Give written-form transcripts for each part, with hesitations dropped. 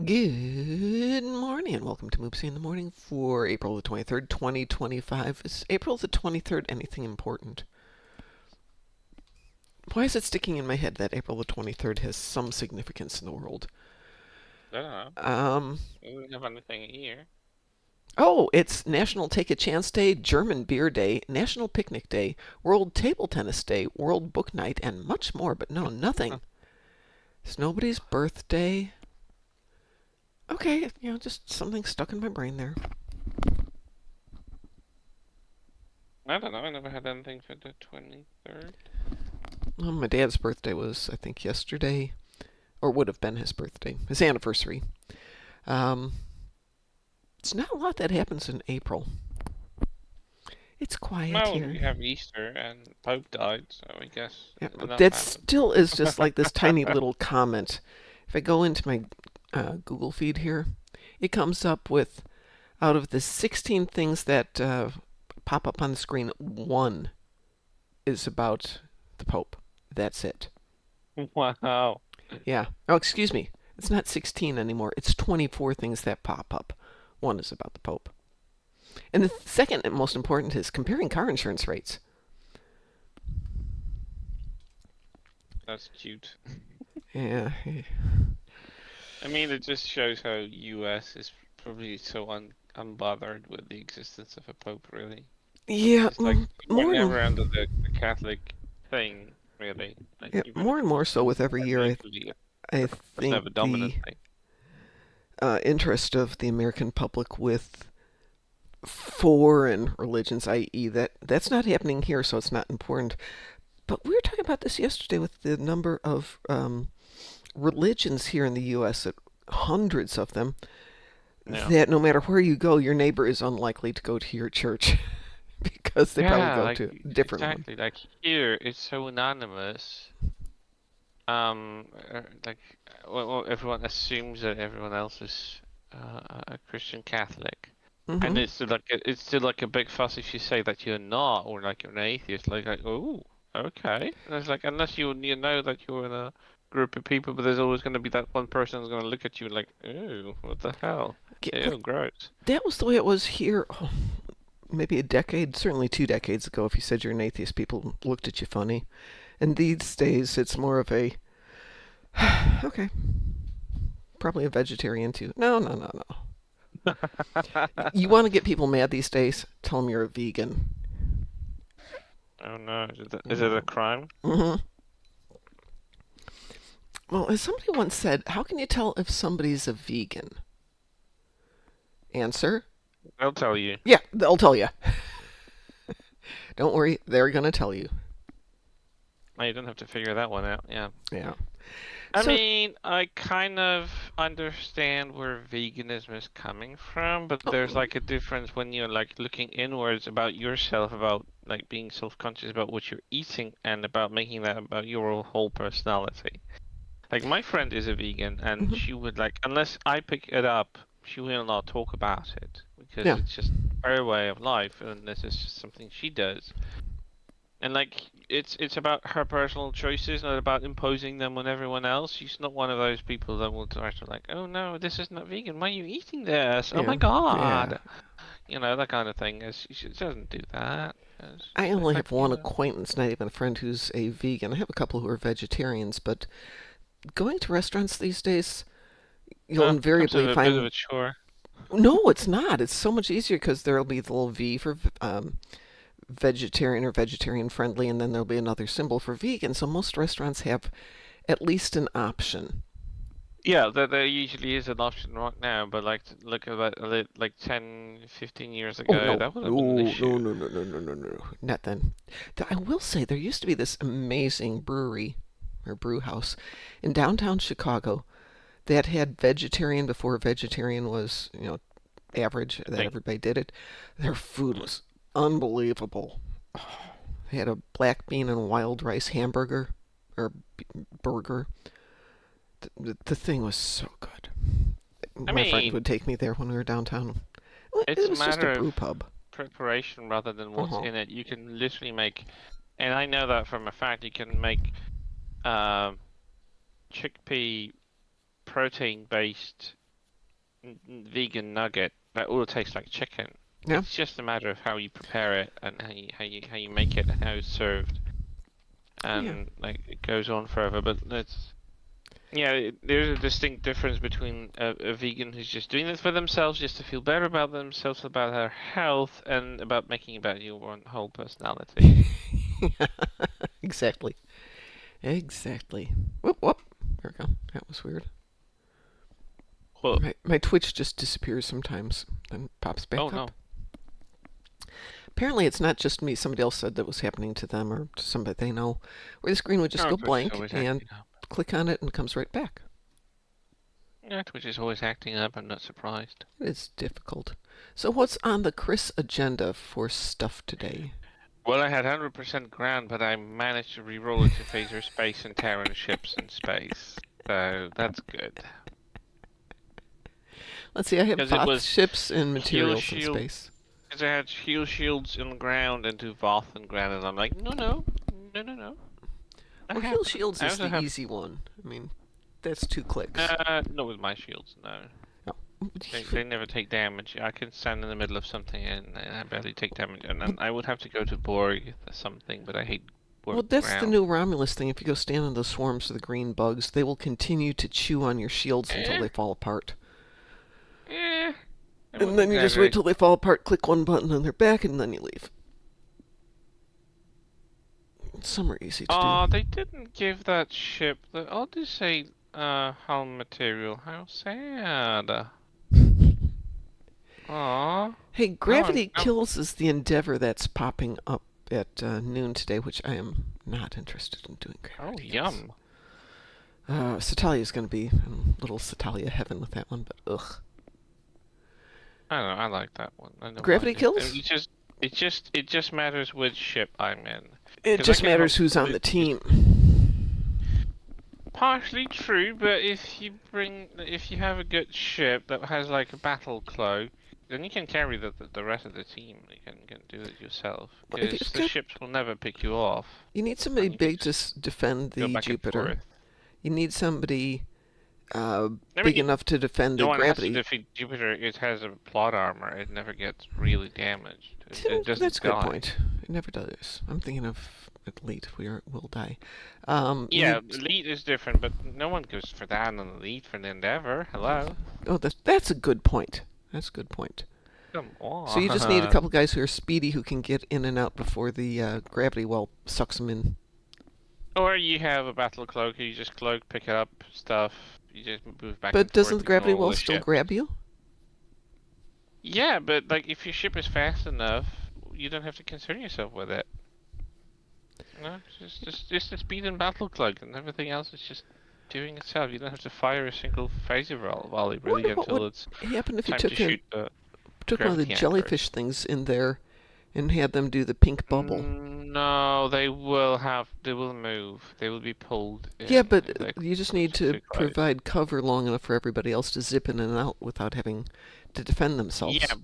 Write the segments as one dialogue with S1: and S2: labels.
S1: Good morning and welcome to Moopsy in the Morning for April the 23rd, 2025. Is April the 23rd anything important? Why is it sticking in my head that April the 23rd has some significance in the world?
S2: I don't know.
S1: Um,
S2: We don't have anything here.
S1: oh, it's National Take a Chance Day, German Beer Day, National Picnic Day, World Table Tennis Day, World Book Night, and much more, but no, nothing. It's nobody's birthday. Okay, just something stuck in my brain there.
S2: I don't know. I never had anything for the 23rd.
S1: Well, my dad's birthday was, I think, yesterday, or would have been his birthday, his anniversary. Um, it's not a lot that happens in April. It's quiet
S2: Well,
S1: here.
S2: we have Easter and Pope died, so I guess
S1: Yeah,
S2: enough
S1: that
S2: happened.
S1: still is just like this tiny little comment. If I go into my Google feed here, it comes up with out of the 16 things that pop up on the screen, one is about the Pope. That's it.
S2: Wow.
S1: Yeah. Oh, excuse me. It's not 16 anymore. It's 24 things that pop up. One is about the Pope. And the second and most important is comparing car insurance rates.
S2: That's cute.
S1: Yeah.
S2: I mean, it just shows how US is probably so unbothered with the existence of a Pope, really.
S1: Yeah,
S2: It's like you were
S1: more and
S2: never under the Catholic thing, really. Like
S1: yeah,
S2: even
S1: more
S2: if
S1: and
S2: it
S1: more
S2: was
S1: so with every year.
S2: legally, it
S1: I
S2: was
S1: think
S2: never
S1: the
S2: dominant thing.
S1: interest of the American public with foreign religions, i.e., that's not happening here, so it's not important. But we were talking about this yesterday with the number of religions here in the U.S. That hundreds of them.
S2: Yeah.
S1: That no matter where you go, your neighbor is unlikely to go to your church because they probably
S2: Yeah,
S1: go
S2: like
S1: to a different one.
S2: exactly. Like here, it's so anonymous. Like well, everyone assumes that everyone else is a Christian Catholic, and
S1: Hmm.
S2: it's still like a big fuss if you say that you're not, or like you're an atheist. Like oh, okay. And it's like unless you know that you're in a group of people, but there's always going to be that one person who's going to look at you like, oh, what the hell?
S1: Yeah, well,
S2: Ew, gross.
S1: that was the way it was here. Oh, maybe a decade, certainly 2 decades ago. If you said you're an atheist, people looked at you funny. And these days, it's more of a okay, probably a vegetarian too. No, no, no, no. You want to get people mad these days? Tell them you're a vegan.
S2: Oh no, is it a crime?
S1: Mm-hmm. Well, as somebody once said, how can you tell if somebody's a vegan? Answer:
S2: I'll tell you.
S1: yeah, they'll tell you. Don't worry, they're gonna tell you.
S2: I don't have to figure that one out. Yeah.
S1: Yeah.
S2: I
S1: So,
S2: mean, I kind of understand where veganism is coming from, but there's
S1: oh,
S2: like a difference when you're like looking inwards about yourself, about like being self-conscious about what you're eating and about making that about your whole personality. Like my friend is a vegan and
S1: mhm.
S2: she would like, unless I pick it up, she will not talk about it because
S1: Yeah,
S2: it's just her way of life and this is just something she does. And like it's about her personal choices, not about imposing them on everyone else. She's not one of those people that will try to like, oh no, this is not vegan. Why are you eating this? Oh my
S1: yeah, yeah.
S2: God. You know, that kind of thing. She doesn't do that.
S1: I
S2: It's
S1: only
S2: like,
S1: have one
S2: you know.
S1: acquaintance, not even a friend, who's a vegan. I have a couple who are vegetarians, but going to restaurants these days, you'll
S2: Becomes
S1: invariably
S2: a bit of
S1: find
S2: a chore.
S1: no, it's not. It's so much easier because there'll be the little V for vegetarian or vegetarian friendly, and then there'll be another symbol for vegan. So most restaurants have at least an option.
S2: Yeah, there usually is an option right now, but like look at that like 10, 15 years
S1: Oh
S2: ago,
S1: no,
S2: that would have been an
S1: no,
S2: issue.
S1: no, no, no, no, no, no, no, not then. I will say there used to be this amazing brewery or brew house in downtown Chicago that had vegetarian before vegetarian was average,
S2: I
S1: that
S2: think.
S1: everybody did it. Their food was unbelievable. They had a black bean and wild rice hamburger or burger. The thing was so good.
S2: I
S1: My friend
S2: mean,
S1: would take me there when we were downtown. Well,
S2: it's
S1: it
S2: a
S1: was just a
S2: matter of
S1: brew pub.
S2: preparation rather than
S1: Uh
S2: what's
S1: huh.
S2: in it. You can literally make, and I know that from a fact, you can make um, chickpea protein-based. vegan nugget that all tastes like chicken.
S1: Yeah.
S2: It's just a matter of how you prepare it and how you make it and how it's served,
S1: Yeah.
S2: and like it goes on forever. But it's yeah, there's a distinct difference between a vegan who's just doing this for themselves, just to feel better about themselves, about their health, and about making about your own whole personality.
S1: Exactly. Exactly. Whoop whoop. There we go. That was weird.
S2: Well,
S1: My Twitch just disappears sometimes, then pops
S2: oh
S1: back up.
S2: no.
S1: Apparently, it's not just me. Somebody else said that was happening to them or to somebody they know, where the screen would just
S2: No,
S1: go
S2: Twitch is
S1: blank
S2: always
S1: and
S2: acting up.
S1: click on it and it comes right back.
S2: Yeah, Twitch is always acting up. I'm not surprised.
S1: It is difficult. So, what's on the Chris agenda for stuff today?
S2: Well, I had 100% ground, but I managed to re-roll it to phaser space and Terran ships in space. So that's good.
S1: Let's see, I have
S2: Because it
S1: Voth
S2: was
S1: ships and
S2: heal
S1: materials in
S2: shield.
S1: space.
S2: Because I had heal shields in the ground and two Voth in ground, and I'm like, no, no, no, no, no. Not
S1: Well, Heal
S2: happening.
S1: Shields
S2: I
S1: is
S2: also
S1: the
S2: have
S1: easy one. I mean, that's 2 clicks.
S2: not with my shields, no.
S1: No.
S2: They never take damage. I can stand in the middle of something and I barely take damage. And I would have to go to Borg or something, but I hate
S1: Well,
S2: Borg
S1: that's the
S2: ground.
S1: new Romulus thing. If you go stand in those swarms of the green bugs, they will continue to chew on your shields until
S2: Eh,
S1: they fall apart.
S2: eh, I
S1: And
S2: wouldn't
S1: then you just wait
S2: exaggerate.
S1: till they fall apart, click one button, and they're back, and then you leave. Some are easy to do.
S2: Aw, they didn't give that ship the Odyssey hull material. How sad. Aw.
S1: Hey,
S2: Now
S1: Gravity
S2: I'm
S1: Kills is the endeavor that's popping up at noon today, which I am not interested in doing
S2: oh
S1: Gravity Kills.
S2: yum.
S1: Satalia's going to be in little Satalia heaven with that one, but ugh.
S2: I don't know, I like that one. I don't
S1: Gravity
S2: mind it.
S1: Kills?
S2: It just matters which ship I'm in.
S1: It
S2: Because I
S1: just
S2: can have
S1: matters who's on the
S2: just
S1: team.
S2: partially true, but if you have a good ship that has like a battle cloak, then you can carry the rest of the team. You can do it yourself.
S1: Well, if
S2: Because
S1: you've
S2: the
S1: got,
S2: ships will never pick you off,
S1: you need somebody
S2: and you can
S1: big to
S2: just
S1: defend
S2: go
S1: the
S2: back and
S1: Jupiter.
S2: forth.
S1: You need somebody
S2: I
S1: big
S2: mean,
S1: enough to defend
S2: no
S1: the
S2: one has to
S1: gravity.
S2: defeat Jupiter. It has a plot armor. It never gets really damaged. It
S1: That's
S2: doesn't
S1: a good
S2: die.
S1: point. It never does. I'm thinking of Elite. Will die. You
S2: Yeah,
S1: need.
S2: Elite is different, but no one goes for that on Elite for the Endeavor. Hello?
S1: Oh, that's a good point. That's a good point.
S2: Come
S1: So you just need a
S2: on.
S1: couple guys who are speedy who can get in and out before the gravity well sucks them in.
S2: Or you have a battle cloak, you just cloak, pick up stuff, you just move back
S1: But
S2: and
S1: doesn't
S2: forth,
S1: the
S2: ignore
S1: gravity
S2: all
S1: well
S2: the
S1: still
S2: ships.
S1: grab you?
S2: Yeah, but like if your ship is fast enough, you don't have to concern yourself with it. No, just the speed and battle cloak, and everything else is just doing itself. You don't have to fire a single phaser volley
S1: I
S2: really
S1: wonder what
S2: until
S1: would
S2: it's
S1: happen if you
S2: time to shoot the
S1: took one of the
S2: gravity anchors.
S1: jellyfish things in there and had them do the pink bubble.
S2: No, they will move. They will be pulled
S1: Yeah,
S2: in
S1: but
S2: if they
S1: you just need to
S2: specifically.
S1: provide cover long enough for everybody else to zip in and out without having to defend
S2: Yeah,
S1: themselves.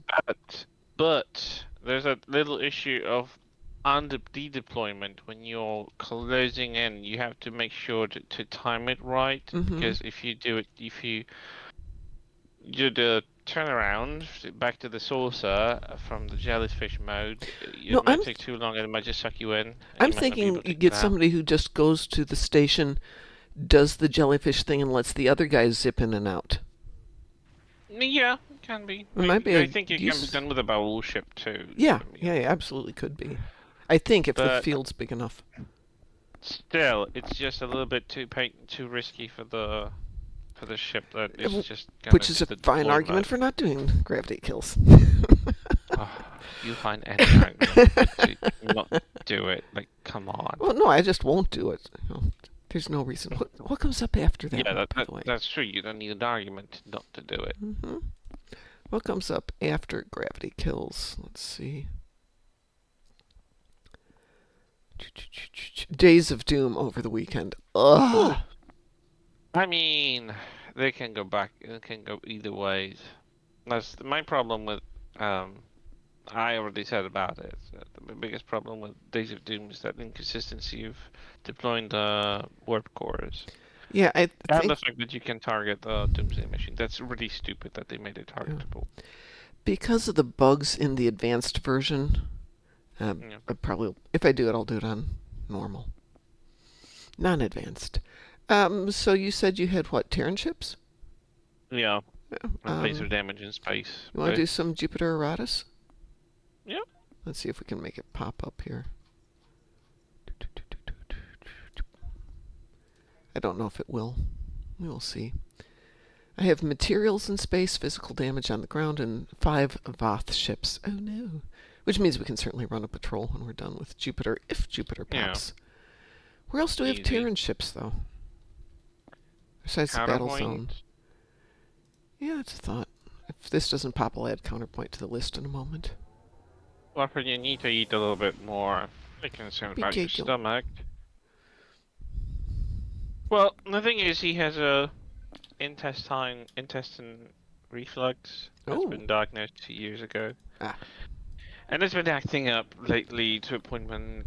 S2: but there's a little issue of under dedeployment when you're closing in. You have to make sure to time it right,
S1: Mm-hmm.
S2: because if you do the turnaround back to the saucer from the jellyfish mode,
S1: No,
S2: it might take too long and it might just suck you in, and
S1: I'm
S2: you might not be
S1: thinking
S2: able
S1: you
S2: to
S1: get
S2: get out.
S1: somebody who just goes to the station, does the jellyfish thing, and lets the other guys zip in and out.
S2: Yeah, it can be.
S1: It might be
S2: I
S1: a
S2: think it can be
S1: use.
S2: done with a bowl ship too.
S1: Yeah,
S2: To be
S1: yeah,
S2: honest.
S1: yeah, absolutely could be. I think if the
S2: But
S1: field's big enough.
S2: still, it's just a little bit too risky for the ship that is just gonna
S1: Which is
S2: do
S1: a
S2: the
S1: fine argument
S2: deployment.
S1: for not doing gravity kills.
S2: You find any argument to not do it. Like, come on.
S1: Well, no, I just won't do it. There's no reason. What comes up after that
S2: Yeah,
S1: one, by the way?
S2: that's true. You don't need an argument not to do it.
S1: Hmm. What comes up after gravity kills? Let's see. Days of Doom over the weekend.
S2: Ooh.
S1: Ugh.
S2: I mean, they can go back. It can go either ways. That's my problem with. I already said about it. The biggest problem with Days of Doom is that inconsistency of deploying the warp cores.
S1: Yeah, I
S2: And
S1: think
S2: the fact that you can target the Doomsday Machine. That's really stupid that they made it
S1: yeah.
S2: targetable.
S1: Because of the bugs in the advanced version,
S2: Yeah.
S1: I probably, if I do it, I'll do it on normal, non-advanced. So you said you had what, Terran ships?
S2: Yeah.
S1: Yeah.
S2: And laser damage in space.
S1: You want to do
S2: Both.
S1: some Jupiter Eratus?
S2: Yeah.
S1: Let's see if we can make it pop up here. I don't know if it will. We will see. I have materials in space, physical damage on the ground, and 5 Voth ships. Oh no. Which means we can certainly run a patrol when we're done with Jupiter, if Jupiter
S2: Yeah.
S1: pops. Where else do we have
S2: Easy.
S1: Terran ships, though? Besides the battle zone.
S2: Counterpoint.
S1: Yeah, it's a thought. If this doesn't pop, I'll add counterpoint to the list in a moment.
S2: Whopper, you need to eat a little bit more. I'm concerned about your stomach. Well, the thing is, he has a intestine reflux that's
S1: Oh.
S2: been diagnosed 2 years ago.
S1: Ah.
S2: And it's been acting up lately to a point when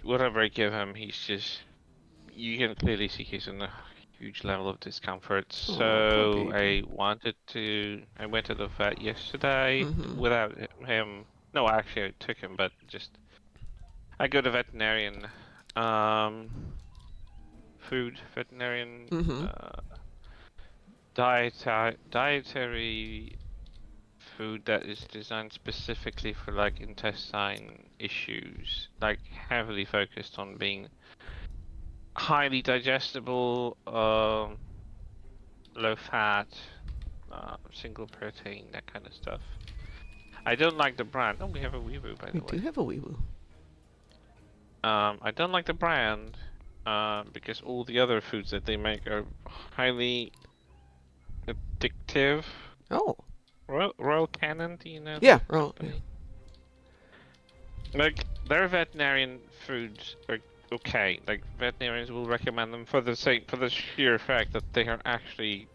S2: whatever I give him, you can clearly see he's in a huge level of discomfort.
S1: Oh, poor
S2: So
S1: baby.
S2: I went to the vet yesterday
S1: Mm-hmm.
S2: without him. No, actually I took him, but I go to veterinarian, um, veterinarian,
S1: Mm-hmm.
S2: dietary food that is designed specifically for like intestine issues, like heavily focused on being highly digestible, low fat, single protein, that kind of stuff. I don't like the brand. Oh, we have a Weeaboo, by
S1: We
S2: the
S1: do
S2: way.
S1: have a Weewoo.
S2: I don't like the brand because all the other foods that they make are highly addictive.
S1: Oh.
S2: Royal Canin, do you know
S1: Yeah,
S2: that
S1: well, yeah.
S2: company? Like, their veterinarian foods are okay. Like, veterinarians will recommend them for the sheer fact that they are actually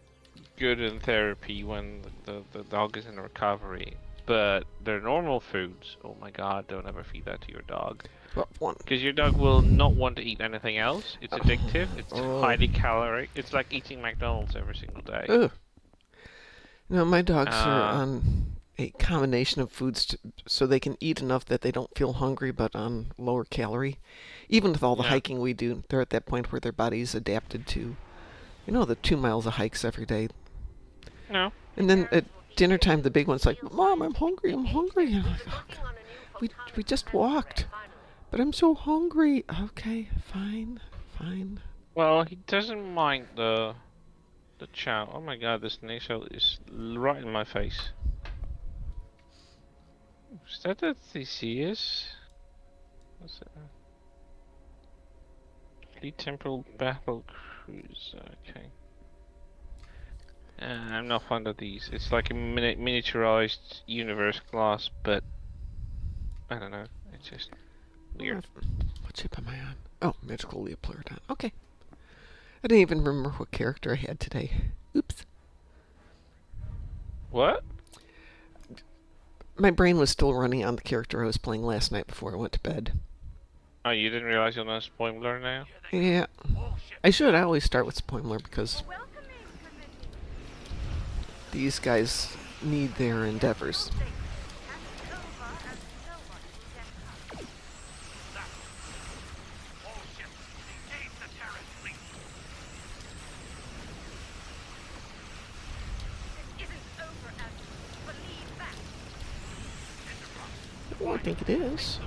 S2: good in therapy when the dog is in recovery. But their normal foods, oh my god, don't ever feed that to your dog.
S1: Well, one.
S2: Because your dog will not want to eat anything else. It's addictive. It's
S1: Oh.
S2: highly caloric. It's like eating McDonald's every single day.
S1: Ugh. No, my dogs are
S2: Uh,
S1: on a combination of foods so they can eat enough that they don't feel hungry, but on lower calorie. Even with all the
S2: yeah.
S1: hiking we do, they're at that point where their body's adapted to, the 2 miles of hikes every day.
S2: No.
S1: And then at dinner time, the big one's like, "Mom, I'm hungry. I'm hungry." And I'm like, oh, we just walked, but I'm so hungry. Okay, fine, fine.
S2: Well, he doesn't mind the chow. Oh my god, this nasal is right in my face. Is that a Theseus? What's it? Fleet Temporal Battle Cruise. Okay. I'm not fond of these. It's like a miniaturized universe class, but I don't know. It's just weird.
S1: What ship am I on? Oh, Magical Leopardon. Okay. I didn't even remember what character I had today. Oops.
S2: What?
S1: My brain was still running on the character I was playing last night before I went to bed.
S2: Oh, you didn't realize you're not a spoiler now?
S1: Yeah. I should. I always start with Spoimler because these guys need their endeavors. Well, I think it is.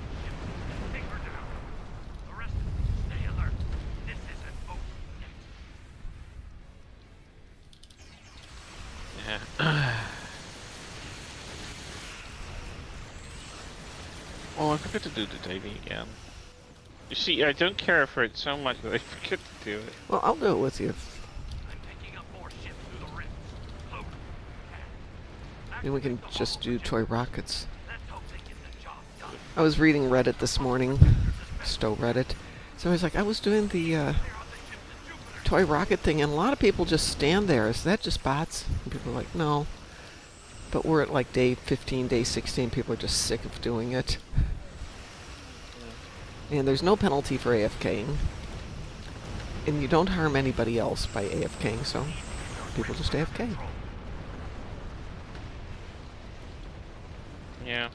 S2: Yeah. Oh, I forgot to do the daily again. You see, I don't care for it so much that I forget to do it.
S1: Well, I'll do it with you. And we can just do toy rockets. I was reading Reddit this morning, Stow Reddit. So I was like, I was doing the toy rocket thing, and a lot of people just stand there. Is that just bots? And people are like, no. But we're at like day 15, day 16. People are just sick of doing it. And there's no penalty for AFKing. And you don't harm anybody else by AFKing, so people just AFK.
S2: Yeah,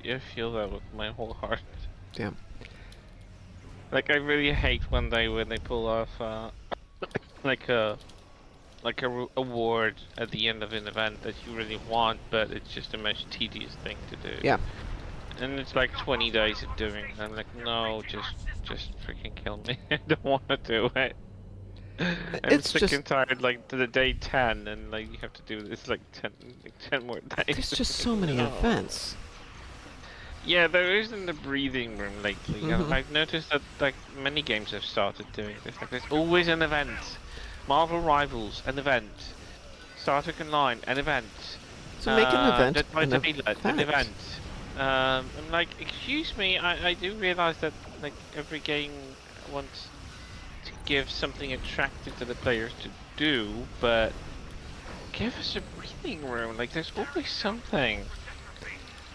S2: I feel that with my whole heart.
S1: Yeah.
S2: Like, I really hate when they pull off like a award at the end of an event that you really want, but it's just the most tedious thing to do.
S1: Yeah.
S2: And it's like 20 days of doing it. I'm like, no, just freaking kill me. I don't want to do it. I'm
S1: It's
S2: sick
S1: just,
S2: and tired, like, to the day 10, and, like, you have to do this, like, 10 more days.
S1: there's just so many
S2: No.
S1: events.
S2: Yeah, there isn't a breathing room lately.
S1: Mm-hmm.
S2: I've noticed that, like, many games have started doing this. Like, there's always an event. Marvel Rivals, an event. Star Trek Online, an event.
S1: So make an event
S2: Dead by
S1: an
S2: Daylight, an
S1: event.
S2: event. I'm like, excuse me, I do realize that, like, every game wants to give something attractive to the players to do, but give us a breathing room. Like, there's always something.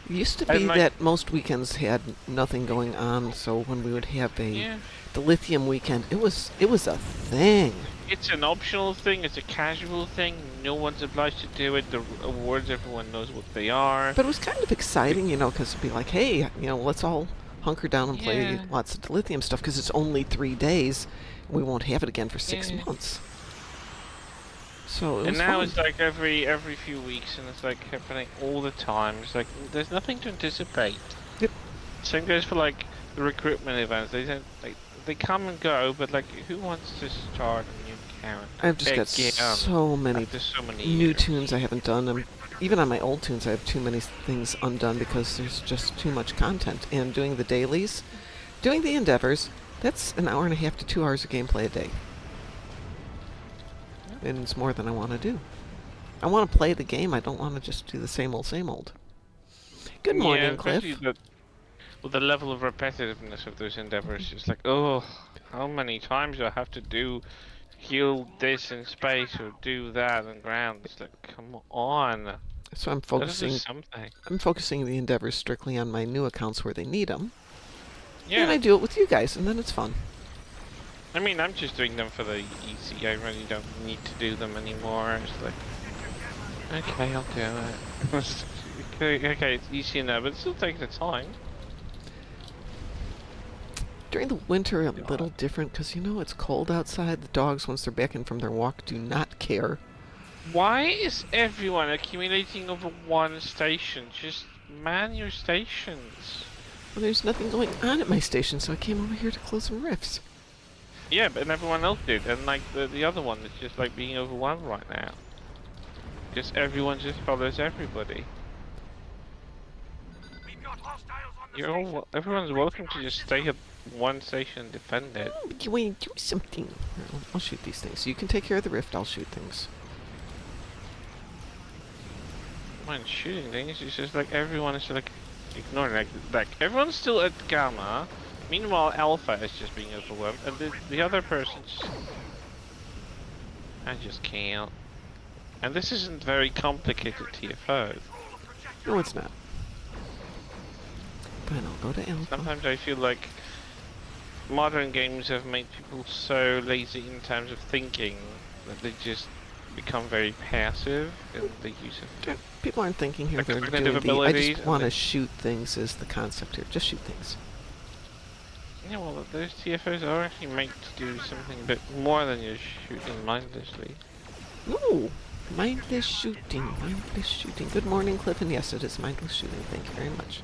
S1: It used to
S2: And
S1: be
S2: like,
S1: that most weekends had nothing going on, so when we would have
S2: yeah,
S1: the lithium weekend, it was a thing.
S2: it's an optional thing. It's a casual thing. No one's obliged to do it. The awards, everyone knows what they are.
S1: But it was kind of exciting, because it'd be like, hey, let's all hunker down and play
S2: Yeah.
S1: lots of lithium stuff because it's only 3 days. And we won't have it again for 6
S2: Yeah.
S1: months. So it
S2: And
S1: was
S2: now
S1: fun.
S2: it's like every few weeks, and it's like happening all the time. It's like there's nothing to anticipate.
S1: Yep.
S2: Same goes for like the recruitment events. They don't they come and go, but like who wants to start a new account?
S1: I've just got so many
S2: After so many
S1: new
S2: years.
S1: tunes I haven't done. Even on my old tunes, I have too many things undone because there's just too much content. And doing the dailies, doing the endeavors, that's an hour and a half to 2 hours of gameplay a day. And it's more than I want to do. I want to play the game. I don't want to just do the same old, same old. Good morning, Cliff.
S2: Especially with the level of repetitiveness of those endeavors, it's like, oh, how many times do I have to heal this in space or do that on ground? It's like, come on.
S1: So I'm
S2: That is
S1: focusing.
S2: just something.
S1: I'm focusing the endeavors strictly on my new accounts where they need them.
S2: Yeah.
S1: And I do it with you guys, and then it's fun.
S2: I mean, I'm just doing them for the easy. I really don't need to do them anymore. It's like, okay, I'll do it. okay, it's easy now, but it still takes the time.
S1: During the winter, a little different because it's cold outside. The dogs, once they're back in from their walk, do not care.
S2: Why is everyone accumulating over one station? Just man your stations.
S1: Well, there's nothing going on at my station, so I came over here to close some rifts.
S2: Yeah, but everyone else did, and like the other one is just like being overwhelmed right now. Just everyone just follows everybody. Everyone's welcome to just stay at one station and defend it.
S1: You want to do something? Here, I'll shoot these things. You can take care of the rift. I'll shoot things.
S2: Mind shooting things, it's just like everyone is like ignoring like everyone's still at Gamma. Meanwhile, Alpha is just being overwhelmed, and the other person's I just can't. And this isn't very complicated TFO.
S1: No, it's not. Fine, I'll go to Alpha.
S2: Sometimes I feel like modern games have made people so lazy in terms of thinking that they just become very passive in the use of
S1: People aren't thinking here.
S2: like
S1: They're
S2: cognitive
S1: doing I
S2: abilities,
S1: just want to shoot things is the concept here. Just shoot things.
S2: Yeah, well, those TFOs are actually made to do something a bit more than just shooting mindlessly.
S1: Ooh, mindless shooting. Mindless shooting. Good morning, Cliff. And yes, it is mindless shooting. Thank you very much.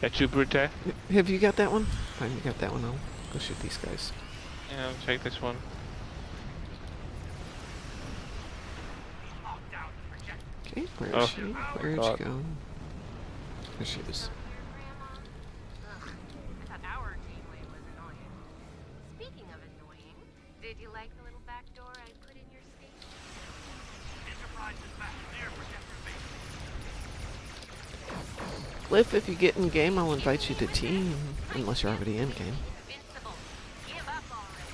S2: That you brute? Yeah,
S1: Have you got that one? Fine, you got that one. I'll go shoot these guys.
S2: I'll take this one.
S1: Okay, where is
S2: Oh,
S1: she? Where'd
S2: God.
S1: she go? There she is.
S3: I thought our gateway was annoying. Speaking of annoying, did you like the little back door I put in your station? Enterprise is back. Clear for deprivation.
S1: Cliff, if you get in game, I'll invite you to team. Unless you're already in game.
S3: Invincible. Give up already.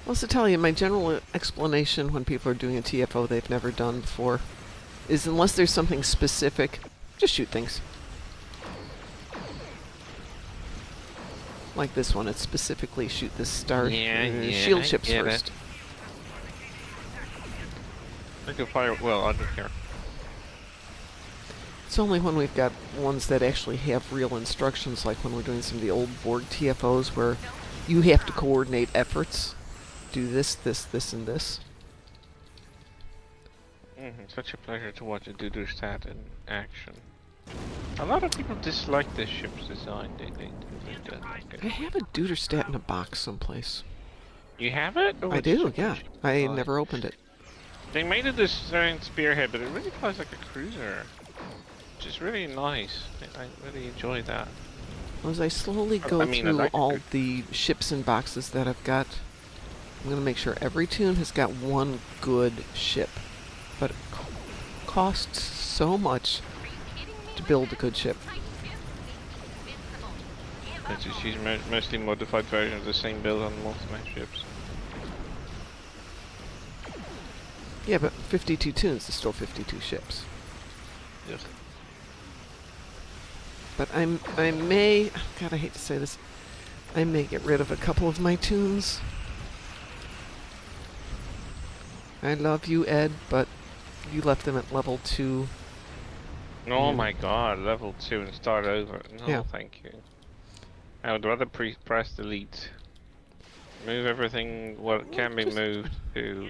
S1: Well, to tell you, my general explanation when people are doing a TFO they've never done before is unless there's something specific, just shoot things. Like this one, it's specifically shoot the star shield ships first.
S2: I can fire. Well, I don't care.
S1: It's only when we've got ones that actually have real instructions, like when we're doing some of the old Borg TFOs, where you have to coordinate efforts. Do this, this, this, and this.
S2: Such a pleasure to watch a Duderstat in action. A lot of people dislike this ship's design.
S1: I have a Duderstat in a box someplace.
S2: You have it?
S1: I do, yeah. I never opened it.
S2: They made it this giant spearhead, but it really flies like a cruiser. Which is really nice. I really enjoy that.
S1: As I slowly go through all the ships and boxes that I've got, I'm going to make sure every tune has got one good ship. But it costs so much to build a good ship.
S2: It's just use mostly modified version of the same build on multiple ships.
S1: Yeah, but 52 tunes is still 52 ships.
S2: Yes.
S1: But I may, God, I hate to say this, I may get rid of a couple of my tunes. I love you, Ed, but you left them at level 2.
S2: Oh my god, level 2 and start over. No,
S1: yeah.
S2: Thank you. I would rather press delete. Move everything what can be moved to...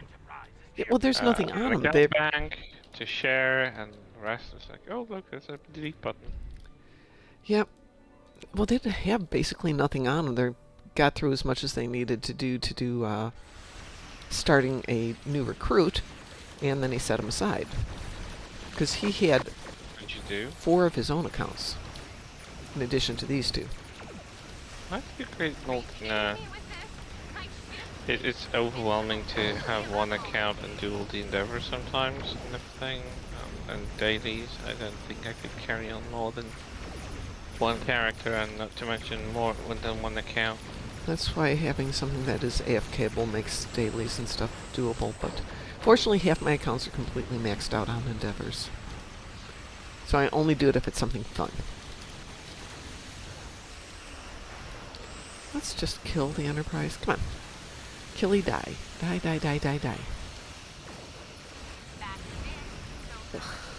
S1: Yeah, well, there's nothing on them.
S2: They bank to share, and the rest is like, oh look, there's a delete button.
S1: Yep. Well, they have basically nothing on them. They got through as much as they needed to do starting a new recruit, and then he set them aside. Because he had 4 of his own accounts, in addition to these 2.
S2: That's a great it's overwhelming to have one account and do all the endeavors sometimes and everything, and dailies. I don't think I could carry on more than one character, and not to mention more than one account.
S1: That's why having something that is AFKable makes dailies and stuff doable, but fortunately half my accounts are completely maxed out on endeavors. So I only do it if it's something fun. Let's just kill the Enterprise. Come on. Killy die. Die, die, die, die, die.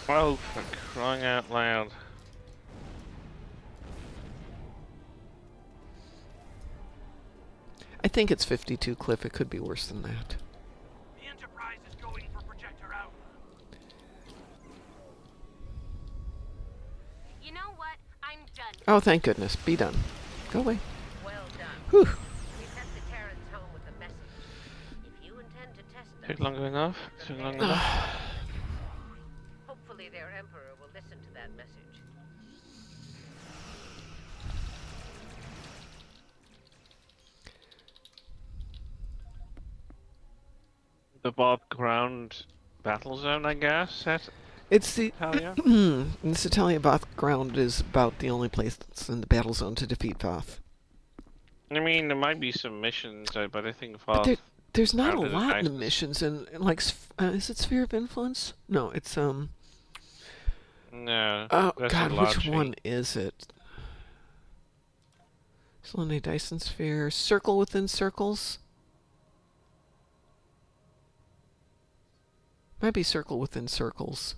S2: Oh, for crying out loud.
S1: I think it's 52, Cliff. It could be worse than that.
S4: The Enterprise is going for projector out.
S3: You know what? I'm done.
S1: Oh, thank goodness. Be done. Go away.
S3: Well done.
S1: Whew.
S3: We sent the Terrans home with a message. If you intend to test them...
S2: Took long enough? Took long enough?
S3: Hopefully their Emperor will listen to that message.
S2: The Bob Ground battle zone, I guess?
S1: It's the...
S2: Talia?
S1: This Italia Voth ground is about the only place that's in the battle zone to defeat Voth.
S2: I mean, there might be some missions, but I think Voth...
S1: But there's not a lot in the missions, and like, is it Sphere of Influence? No, it's,
S2: No.
S1: Oh, God, which one is it? Solene Dyson Sphere. Circle within Circles? Might be Circle within Circles.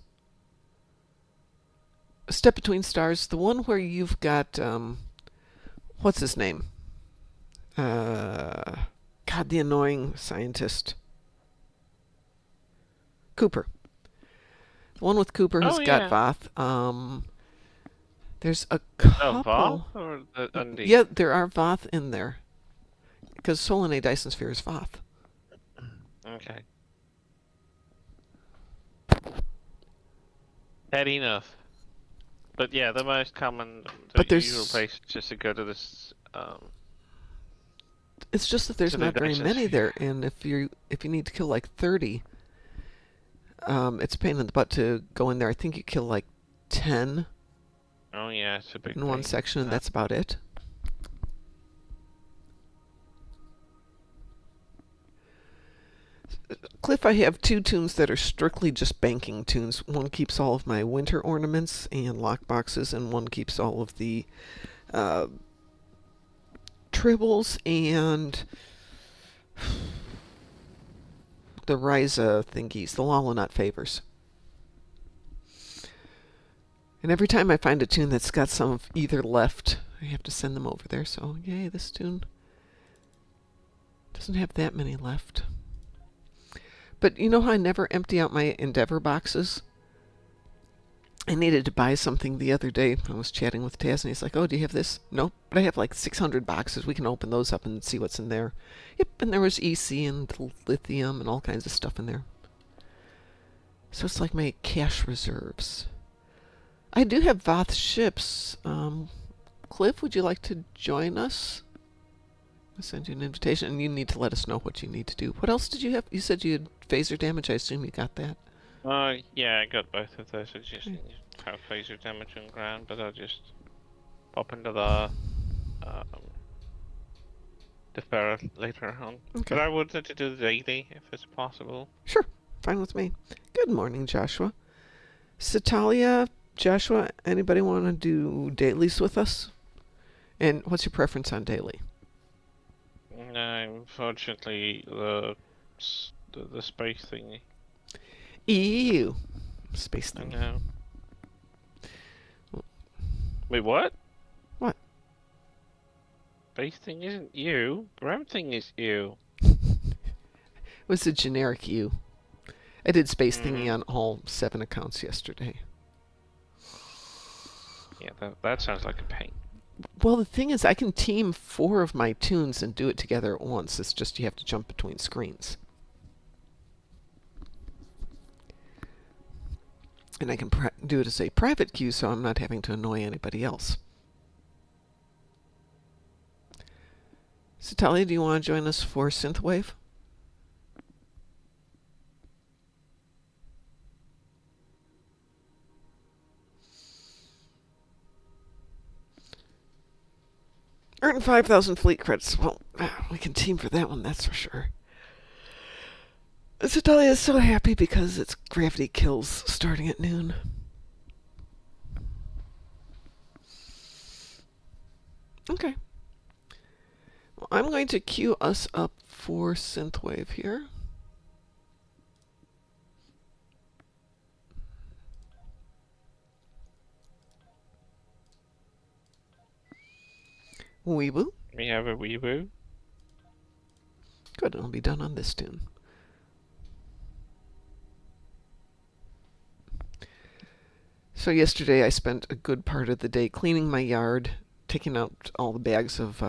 S1: A Step Between Stars. The one where you've got, what's his name? God, the annoying scientist. Cooper. The one with Cooper who's got Voth. There's a couple...
S2: Voth or the Undine?
S1: Yeah, there are Voth in there. Because Solene Dyson Sphere is Voth.
S2: Okay. Fair enough. But yeah, the most common, usual place is just to go to this.
S1: It's just that there's not very many there, and if you need to kill like 30, it's a pain in the butt to go in there. I think you kill like 10.
S2: Oh yeah, it's a big
S1: in one section, and that's about it. Cliff, I have two tunes that are strictly just banking tunes. One keeps all of my winter ornaments and lock boxes, and one keeps all of the uh, tribbles and the Ryza thingies, the Lalanot favors. And every time I find a tune that's got some of either left, I have to send them over there. So, yay, this tune doesn't have that many left. But you know how I never empty out my Endeavor boxes? I needed to buy something the other day. I was chatting with Taz, and he's like, "Oh, do you have this?" Nope, but I have like 600 boxes. We can open those up and see what's in there. Yep, and there was EC and lithium and all kinds of stuff in there. So it's like my cash reserves. I do have Voth ships. Cliff, would you like to join us? I'll send you an invitation, and you need to let us know what you need to do. What else did you have? You said you had phaser damage. I assume you got that.
S2: Yeah, I got both of those. I just have phaser damage on ground, but I'll just pop into the ferret later on.
S1: Okay.
S2: But I wanted to do the daily, if it's possible.
S1: Sure, fine with me. Good morning, Joshua. Satalia, Joshua, anybody want to do dailies with us? And what's your preference on daily?
S2: No, unfortunately, the space thingy.
S1: Ew. Space
S2: I
S1: thing.
S2: know. Wait, what?
S1: What?
S2: Space thing isn't you. Brown thing is you.
S1: It was a generic U. I did space thingy on all 7 accounts yesterday.
S2: Yeah, that sounds like a pain.
S1: Well, the thing is, I can team 4 of my tunes and do it together at once. It's just you have to jump between screens. And I can do it as a private queue, so I'm not having to annoy anybody else. So, Talia, do you want to join us for Synthwave? Earn 5,000 fleet credits. Well, we can team for that one, that's for sure. So Talia is so happy because it's Gravity Kills starting at noon. Okay. Well, I'm going to queue us up for Synthwave here. Weeboo.
S2: We have a weeboo.
S1: Good, it'll be done on this tune. So yesterday I spent a good part of the day cleaning my yard, taking out all the bags of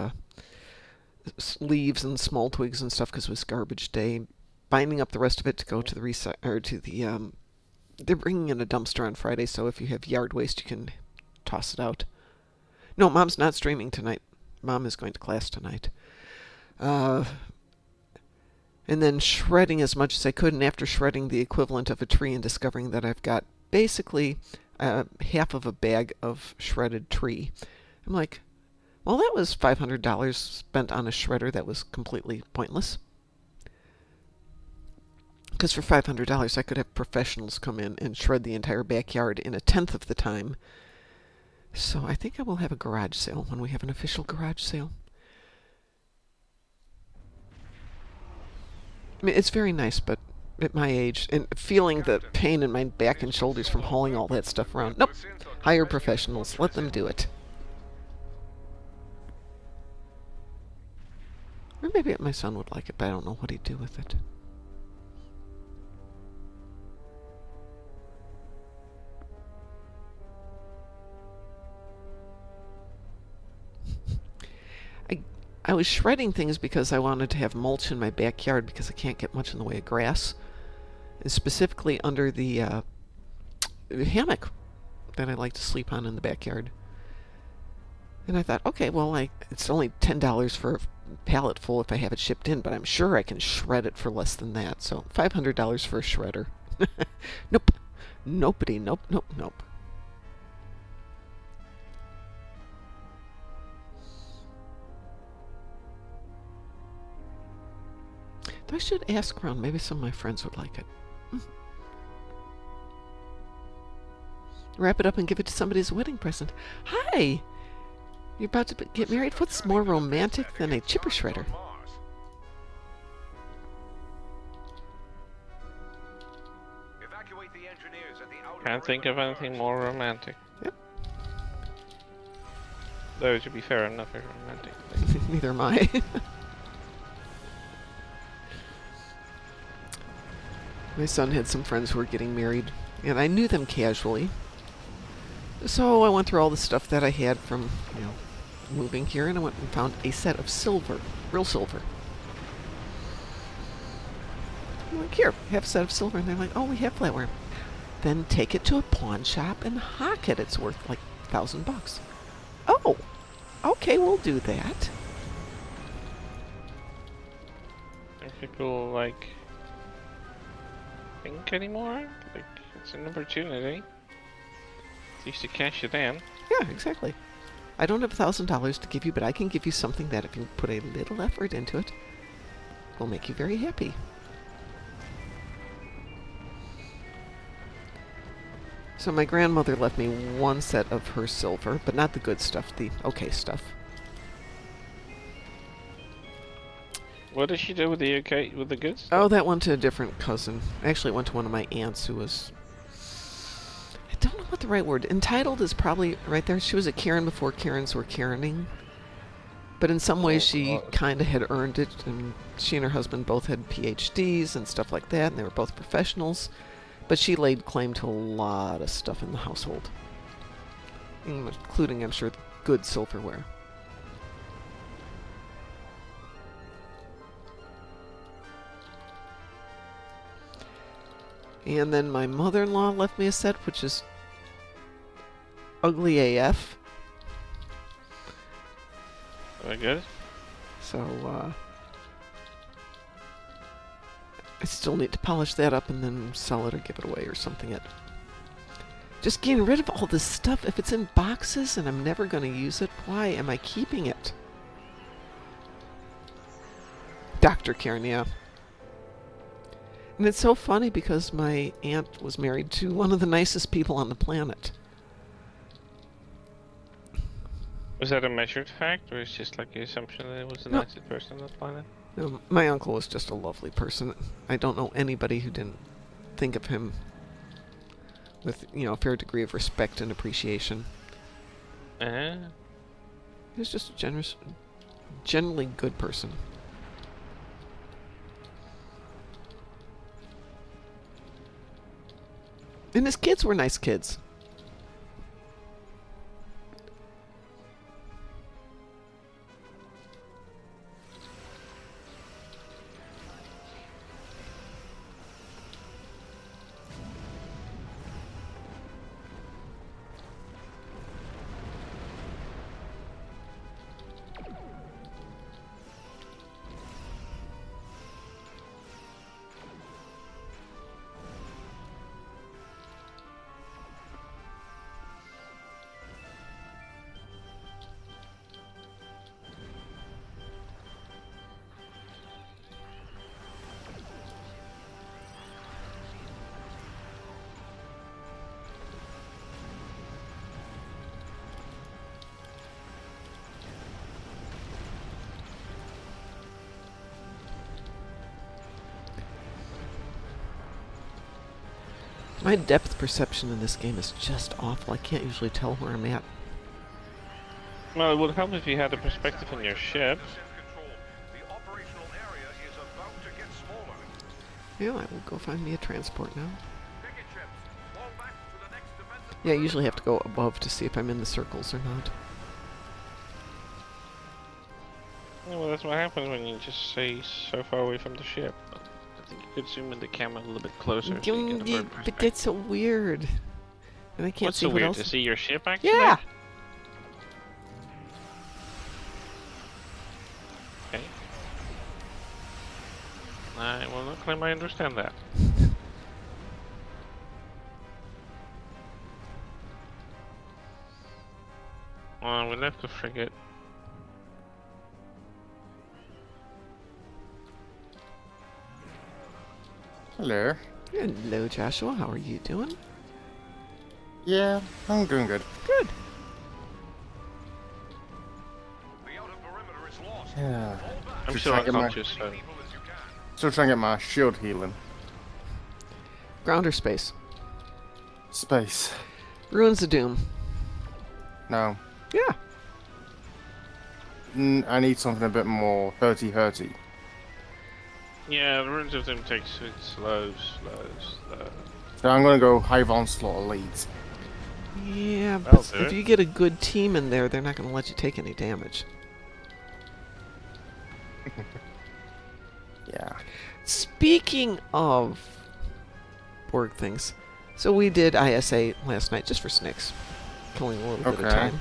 S1: leaves and small twigs and stuff because it was garbage day, binding up the rest of it to go to the they're bringing in a dumpster on Friday, so if you have yard waste, you can toss it out. No, Mom's not streaming tonight. Mom is going to class tonight. And then shredding as much as I could, and after shredding the equivalent of a tree and discovering that I've got basically half of a bag of shredded tree, I'm like, well, that was $500 spent on a shredder that was completely pointless. Because for $500, I could have professionals come in and shred the entire backyard in 1/10 of the time. So I think I will have a garage sale when we have an official garage sale. I mean, it's very nice, but at my age, and feeling the pain in my back and shoulders from hauling all that stuff around. Nope. Hire professionals. Let them do it. Or maybe my son would like it, but I don't know what he'd do with it. I was shredding things because I wanted to have mulch in my backyard because I can't get much in the way of grass. And specifically under the hammock that I like to sleep on in the backyard. And I thought, okay, well, it's only $10 for a pallet full if I have it shipped in, but I'm sure I can shred it for less than that. So $500 for a shredder. Nope. Nopety. Nope, nope, nope. I should ask around. Maybe some of my friends would like it. Wrap it up and give it to somebody as a wedding present. Hi! You're about to get married? What's more romantic than a chipper shredder?
S4: Evacuate the engineers at the outer
S2: Can't think of
S4: perimeter
S2: anything
S4: first.
S2: more romantic.
S1: Yep.
S2: Though, to be fair, I'm not very romantic.
S1: Neither am I. My son had some friends who were getting married, and I knew them casually. So I went through all the stuff that I had from, moving here, and I went and found a set of silver, real silver. I'm like, here, have a set of silver. And they're like, oh, we have flatware. Then take it to a pawn shop and hock it. It's worth like $1,000. Oh, okay, we'll do that.
S2: Don't people, like, think anymore? Like, it's an opportunity. At least to cash it in.
S1: Yeah, exactly. I don't have $1,000 to give you, but I can give you something that if you put a little effort into it, will make you very happy. So my grandmother left me one set of her silver, but not the good stuff, the okay stuff.
S2: What did she do with the goods?
S1: Oh, that went to a different cousin. Actually, it went to one of my aunts who was... I don't know what the right word... Entitled is probably right there. She was a Karen before Karens were Karening. But in some ways, she kind of had earned it. And she and her husband both had PhDs and stuff like that, and they were both professionals. But she laid claim to a lot of stuff in the household, including, I'm sure, good silverware. And then my mother-in-law left me a set, which is ugly AF.
S2: Very good.
S1: So, I still need to polish that up and then sell it or give it away or something. Just getting rid of all this stuff. If it's in boxes and I'm never going to use it, why am I keeping it? Dr. Karen, yeah. And it's so funny because my aunt was married to one of the nicest people on the planet.
S2: Was that a measured fact, or is it just like the assumption that it was the
S1: No.
S2: nicest person on the planet?
S1: My uncle was just a lovely person. I don't know anybody who didn't think of him with, a fair degree of respect and appreciation.
S2: Uh-huh.
S1: He was just a generally good person. And his kids were nice kids. My depth perception in this game is just awful. I can't usually tell where I'm at.
S2: Well, it would help if you had a perspective on your ship.
S4: The operational area is about to get smaller.
S1: Yeah, I will go find me a transport now.
S4: Picket ships, fall back to the next defensive
S1: Yeah, I usually have to go above to see if I'm in the circles or not.
S2: Yeah, well, that's what happens when you just stay so far away from the ship. I think you could zoom in the camera a little bit closer so you get a better
S1: But
S2: perspective.
S1: that's so weird. And I can't
S2: What's
S1: see
S2: so
S1: what
S2: weird,
S1: else.
S2: to see your ship actually?
S1: Yeah!
S2: Okay. I will not claim I understand that. We left the frigate.
S5: Hello.
S1: Hello, Joshua. How are you doing?
S5: Yeah, I'm doing good.
S1: Good.
S4: The outer perimeter is lost.
S5: Yeah.
S2: I'm
S5: Just
S2: still
S5: trying to get my
S2: unconscious, so
S4: People as you can.
S5: still trying to get my shield healing.
S1: Ground or space?
S5: Space.
S1: Ruins of Doom.
S5: No.
S1: Yeah.
S5: I need something a bit more hurty.
S2: yeah, the Ruins of Doom takes it slow.
S5: So I'm gonna go Hive Onslaught Elite.
S1: Yeah,
S2: That'll
S1: but
S2: do
S1: if
S2: it.
S1: you get a good team in there, they're not going to let you take any damage.
S5: Yeah.
S1: Speaking of Borg things, so we did ISA last night just for snicks, killing a little bit of
S5: Okay.
S1: time.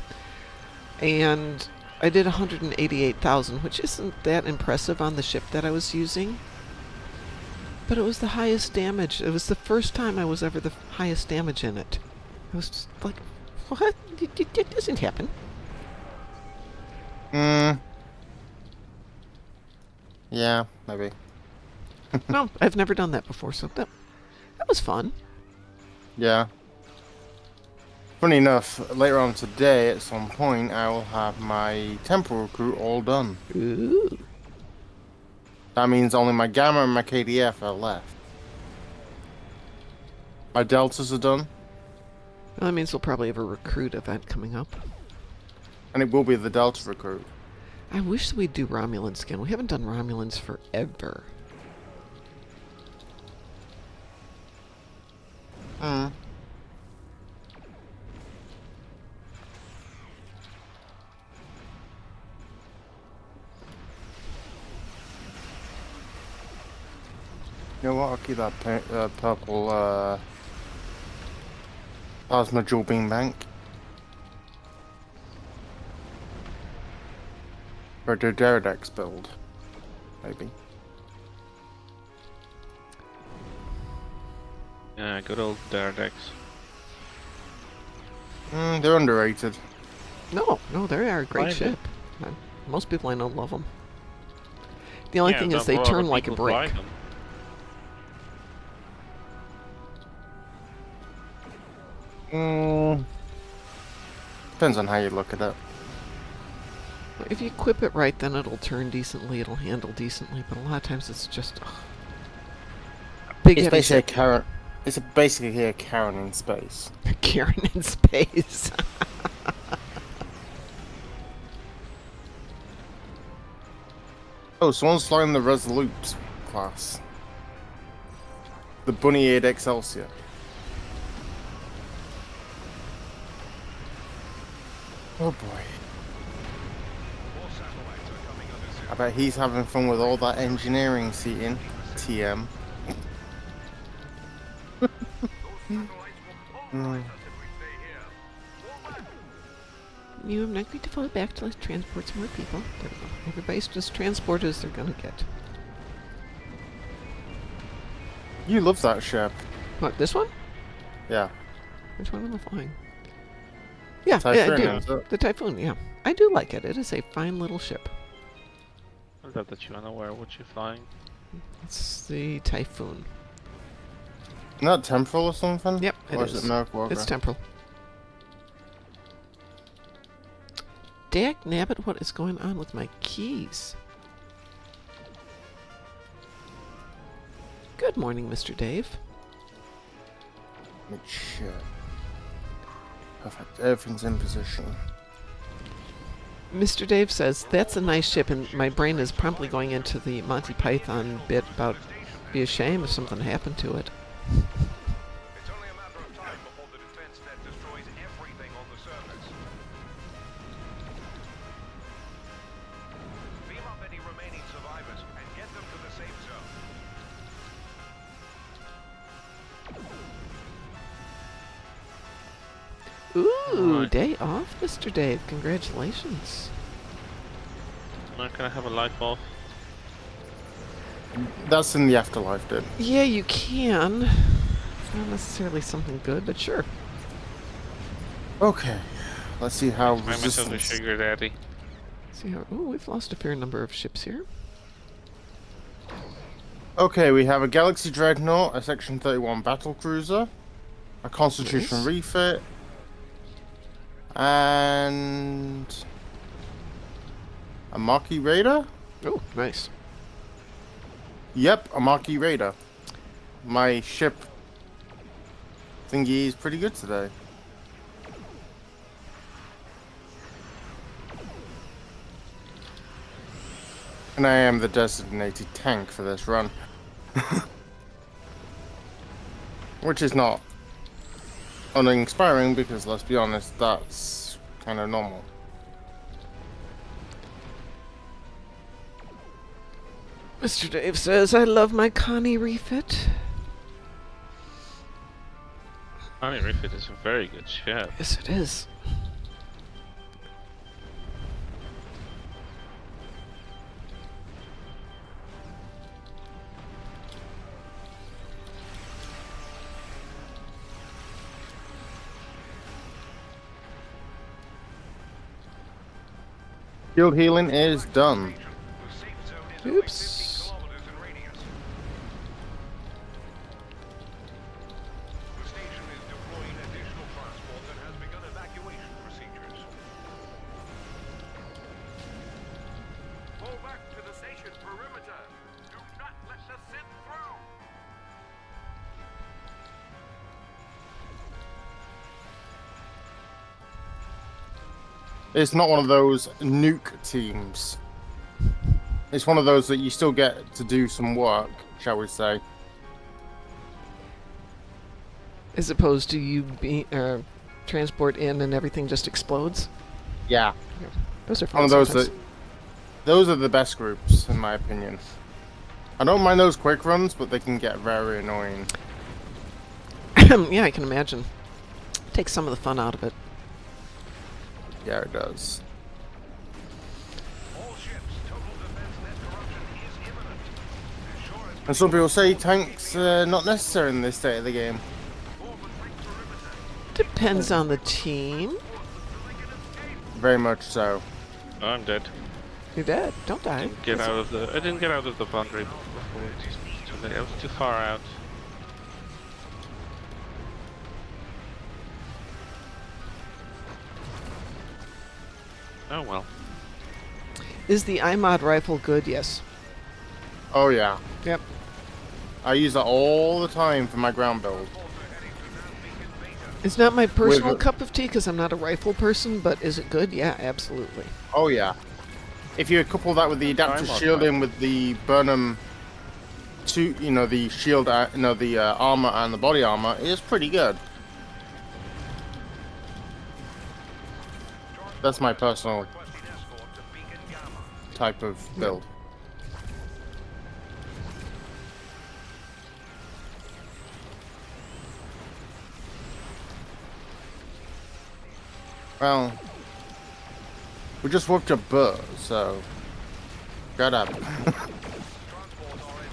S1: And I did 188,000, which isn't that impressive on the ship that I was using. But it was the highest damage. It was the first time I was ever the highest damage in it. I was just like, what? It doesn't happen.
S5: Yeah, maybe.
S1: No, I've never done that before, so that was fun.
S5: Yeah. Funny enough, later on today, at some point, I will have my temporal recruit all done.
S1: Ooh.
S5: That means only my Gamma and my KDF are left. My Deltas are done,
S1: Well, that means we'll probably have a recruit event coming up.
S5: and it will be the Delta recruit.
S1: I wish we'd do Romulans again. We haven't done Romulans forever.
S5: Hmm. You know what? I'll keep that purple plasma jewel beam bank. For a Deridex build, maybe.
S2: Yeah, good old Dardex.
S5: They're underrated.
S1: No, they are a great
S2: Fine,
S1: ship. Most people I know love them. The only
S2: Yeah,
S1: thing
S2: not
S1: is they
S2: a lot of
S1: turn like a
S2: people fly
S1: brick.
S2: them.
S5: Depends on how you look at it.
S1: If you equip it right, then it'll turn decently, it'll handle decently, but a lot of times it's just big
S5: It's
S1: heavy
S5: basically a
S1: ship.
S5: Karen. It's basically a Karen in space.
S1: Karen in space.
S5: Oh, someone's flying the Resolute class. The Bunny-eared Excelsior. Oh boy.
S4: More satellites are coming under zero.
S5: I bet he's having fun with all that engineering seating. TM.
S4: Those satellites will pulverize us if we stay here. Forward!
S1: I'm not going to fall back till I transport some more people. There we go. Everybody's just transport as they're gonna get.
S5: You love that ship.
S1: What, this one?
S5: Yeah.
S1: Which one am I flying? Yeah, I
S5: Typhoon,
S1: do.
S5: is it?
S1: The Typhoon, yeah. I do like it. It is a fine little ship.
S2: I love that you're unaware of what you're flying.
S1: It's the Typhoon.
S5: Not temporal or something?
S1: Yep, it
S5: or
S1: is.
S5: is it Merc Walker?
S1: It's temporal. Dag nabbit, what is going on with my keys? Good morning, Mr. Dave.
S5: Good shit. Perfect. Everything's in position.
S1: Mr. Dave says, that's a nice ship, and my brain is promptly going into the Monty Python bit about be a shame if something happened to it.
S4: It's only a matter of time before the defense net destroys everything on the surface. Beam up any remaining survivors and get them to the safe zone.
S1: Ooh,
S2: Alright.
S1: day off, Mr. Dave. Congratulations.
S2: I'm not gonna have a light bulb.
S5: That's in the afterlife, dude.
S1: Yeah, you can. It's not necessarily something good, but sure.
S5: Okay. Let's see how
S2: Find myself a
S5: resistance.
S2: sugar daddy.
S1: See how? Oh, we've lost a fair number of ships here.
S5: Okay, we have a Galaxy Dreadnought, a Section 31 battle cruiser, a Constitution
S1: Nice.
S5: refit, and a Marquis Raider?
S1: Oh, nice.
S5: Yep, a Marquis Raider. My ship thingy is pretty good today. And I am the designated tank for this run. Which is not uninspiring because, let's be honest, that's kind of normal.
S1: Mr. Dave says, I love my Connie refit.
S2: Connie Refit is a very good ship.
S1: Yes, it is.
S5: Shield healing is done.
S4: The safe zone is only 50
S1: Oops.
S4: kilometers in radius. The station is deploying additional transport and has begun evacuation procedures. Fall back to the station perimeter. Do not let the Sith through.
S5: It's not one of those nuke teams. It's one of those that you still get to do some work, shall we say.
S1: As opposed to you be transport in and everything just explodes.
S5: Yeah.
S1: Those are
S5: One
S1: fun
S5: of those
S1: sometimes.
S5: that... Those are the best groups, in my opinion. I don't mind those quick runs, but they can get very annoying.
S1: Yeah, I can imagine. Takes some of the fun out of it.
S5: Yeah, it does.
S4: All ships, total defense net corruption is imminent. Ensure
S5: And some people say tanks not necessary in this state of the game.
S1: Depends on the team.
S5: Very much so.
S2: Oh, I'm dead.
S1: You're dead. Don't die.
S2: I didn't get out of the boundary before. I was too far out. Oh well.
S1: Is the iMod rifle good? Yes.
S5: Oh yeah.
S1: Yep.
S5: I use that all the time for my ground build.
S1: It's not my personal
S5: With-
S1: cup of tea because I'm not a rifle person, but is it good? Yeah, absolutely.
S5: Oh yeah. If you couple that with the adaptive
S2: Time
S5: shielding with the Burnham, the shield, the armor and the body armor, it's pretty good. That's my personal
S4: requesting escort to Beacon Gamma.
S5: type of build. Well, we just worked a bird, so shut up.
S4: Transport are en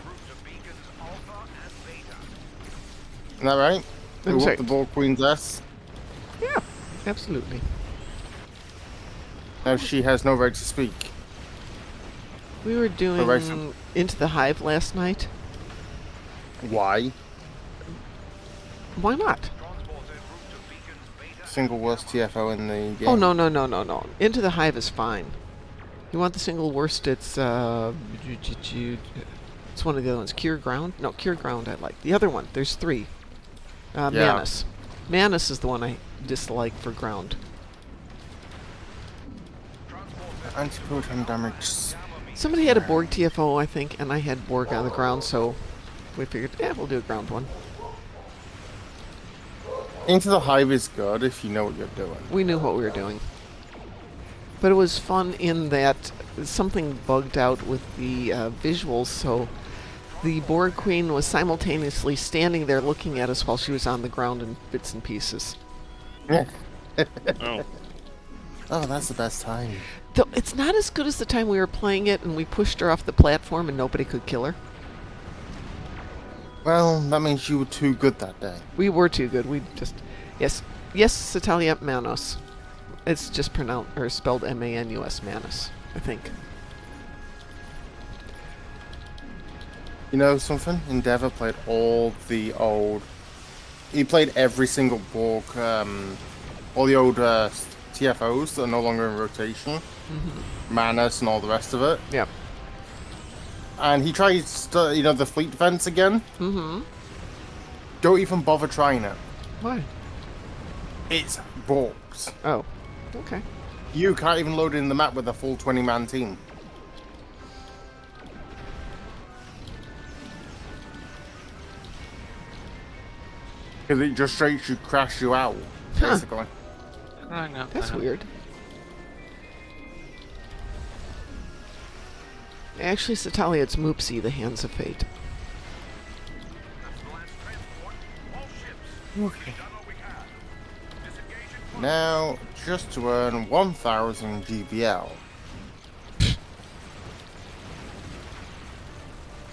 S4: route to Beacons Alpha and Beta.
S5: Isn't that right? We
S1: I'm sorry.
S5: whooped the Ball Queen's ass.
S1: Yeah, absolutely.
S5: Now she has no right to speak.
S1: We were doing
S5: right, so-
S1: Into the Hive last night.
S5: Why?
S1: Why not?
S4: Transport en route to Beacons Beta.
S5: Single worst TFO in the game.
S1: Oh, no. Into the Hive is fine. You want the single worst, it's one of the other ones. Cure Ground? No, Cure Ground I like. The other one, there's three.
S5: Yeah.
S1: Manus. Manus is the one I dislike for ground.
S5: Anti-proton damage.
S1: Somebody had a Borg TFO, I think, and I had Borg on the ground, so we figured, we'll do a ground one.
S5: Into the Hive is good if you know what you're doing.
S1: We knew what we were doing. But it was fun in that something bugged out with the visuals, so the Borg Queen was simultaneously standing there looking at us while she was on the ground in bits and pieces.
S2: Oh.
S5: Oh, that's the best time.
S1: Though it's not as good as the time we were playing it and we pushed her off the platform and nobody could kill her.
S5: Well, that means you were too good that day.
S1: We were too good. We just... Yes, Satalia Manos. It's just pronounced, or spelled M-A-N-U-S, Manus, I think.
S5: You know something? Endeavor played all the old. He played every single book, all the old TFOs that are no longer in rotation, Manus and all the rest of it.
S1: Yep.
S5: And he tried, the fleet defense again.
S1: Mm-hmm.
S5: Don't even bother trying it.
S1: Why?
S5: It's borks.
S1: Oh. Okay.
S5: You can't even load in the map with a full 20-man team. Because it just straight should crash you out, basically.
S2: Crying out
S1: That's
S2: loud.
S1: weird. Actually, Satalia, it's Moopsy, the Hands of Fate.
S4: That's the last transport. All ships.
S5: Okay.
S4: Done what we can. Disengage at
S5: Now, just to earn 1,000 GBL.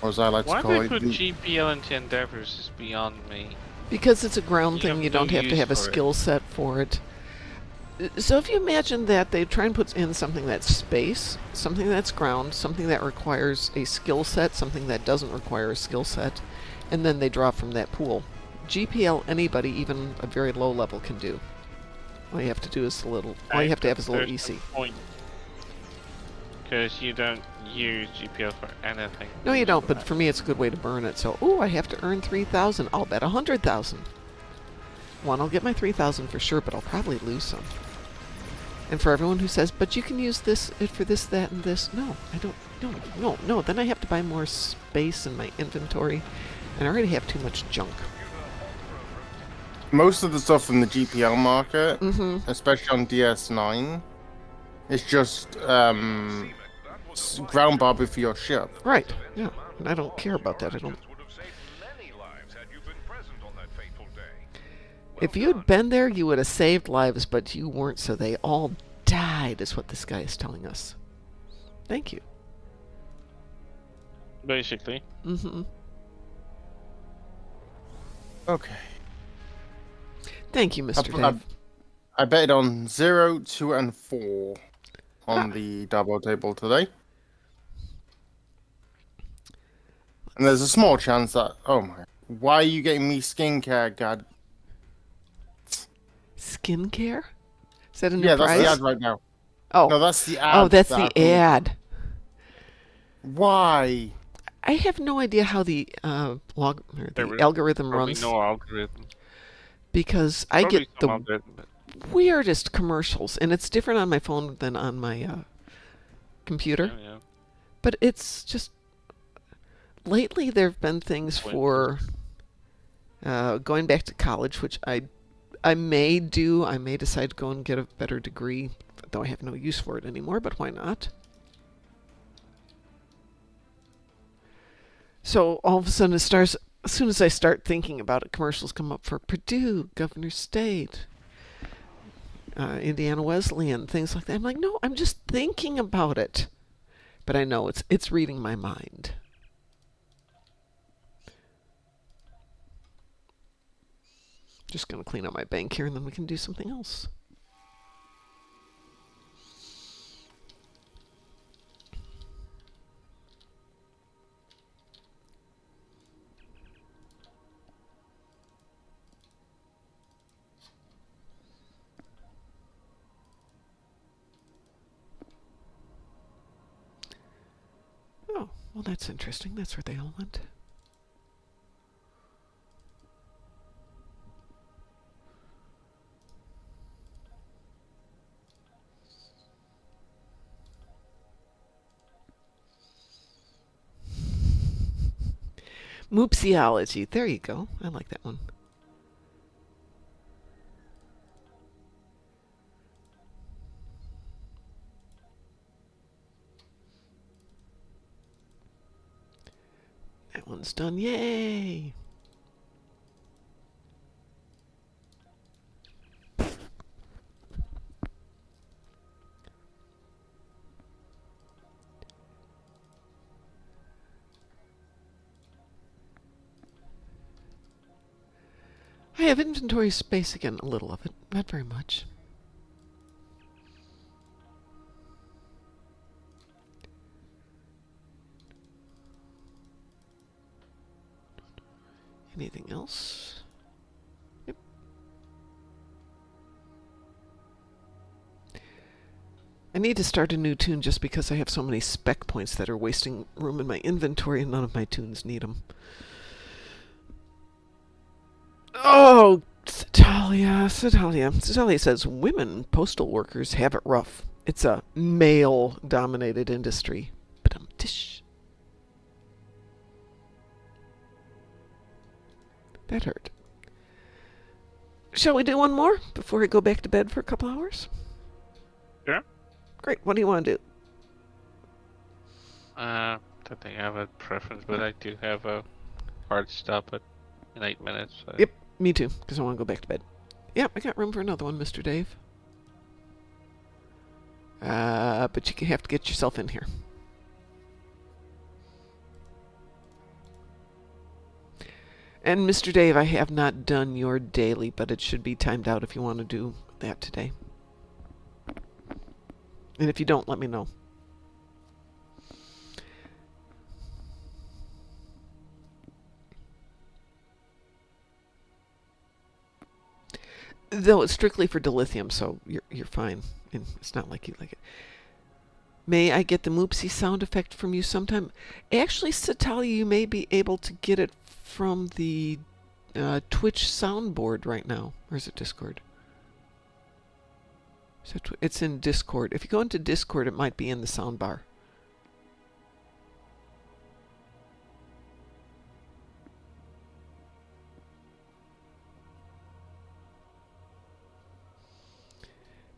S5: Or as I like
S2: Why
S5: to call
S2: they
S5: it,
S2: put
S5: the-
S2: GPL into Endeavors is beyond me.
S1: Because it's a ground
S2: You
S1: thing,
S2: have
S1: you
S2: no
S1: don't have to
S2: use
S1: have a
S2: for it.
S1: skill set for it. So if you imagine that they try and put in something that's space, something that's ground, something that requires a skill set, something that doesn't require a skill set, and then they draw from that pool. GPL, anybody, even a very low level, can do. All you have to do is a little. All you have to have is a little EC.
S2: Because you don't use GPL for anything.
S1: No, you don't. But for me, it's a good way to burn it. So, ooh, I have to earn 3,000. I'll bet 100,000. One, I'll get my 3,000 for sure, but I'll probably lose some. And for everyone who says, but you can use this for this, that, and this. No, I don't. No. Then I have to buy more space in my inventory. And I already have too much junk.
S5: most of the stuff in the GPL market,
S1: Mm-hmm.
S5: especially on DS9, is just ground barbie for your ship.
S1: Right. Yeah. And I don't care about that. I don't.
S4: would have saved many lives had you been present on that fateful day.
S1: If you'd been there, you would have saved lives, but you weren't, so they all died, is what this guy is telling us. Thank you.
S2: Basically.
S1: Mm-hmm.
S5: Okay.
S1: Thank you, Mr. Dave.
S5: I betted on 0, 2, and 4 on the double table today. And there's a small chance that... Oh my... Why are you getting me skincare, God?
S1: Skincare? Is that a new
S5: Yeah, that's
S1: prize?
S5: the ad right now.
S1: Oh.
S5: No, that's the ad.
S1: Oh, that's
S5: that
S1: the
S5: I've been-
S1: ad.
S5: Why?
S1: I have no idea how the algorithm
S2: Probably
S1: runs,
S2: no algorithm.
S1: because I
S2: Probably
S1: get
S2: some
S1: the
S2: algorithm, but
S1: weirdest commercials, and it's different on my phone than on my computer.
S2: yeah.
S1: But it's just lately there have been things for going back to college, which I may do. I may decide to go and get a better degree, though I have no use for it anymore. But why not? So all of a sudden, it starts. As soon as I start thinking about it, commercials come up for Purdue, Governor State, Indiana Wesleyan, things like that. I'm like, no, I'm just thinking about it. But I know it's reading my mind. Just going to clean up my bank here, and then we can do something else. Oh, well, that's interesting. That's where they all went. Moopsyology. There you go. I like that one. That one's done. Yay! I have inventory space again, a little of it, not very much. Anything else? Yep. I need to start a new tune just because I have so many spec points that are wasting room in my inventory and none of my tunes need them. Oh, Cetalia says, women postal workers have it rough. It's a male-dominated industry. But tish. That hurt. Shall we do one more before I go back to bed for a couple hours?
S2: Sure.
S1: Great. What do you want to do?
S2: Don't think I have a preference, but I do have a hard stop in 8 minutes. So.
S1: Yep, me too, because I want to go back to bed. Yep, I got room for another one, Mr. Dave. But you have to get yourself in here. And Mr. Dave, I have not done your daily, but it should be timed out if you want to do that today. And if you don't, let me know. Though it's strictly for dilithium, so you're fine. And it's not like you like it. May I get the Moopsy sound effect from you sometime? Actually, Cetalia, you may be able to get it from the Twitch soundboard right now. Or is it Discord? It's in Discord. If you go into Discord, it might be in the soundbar.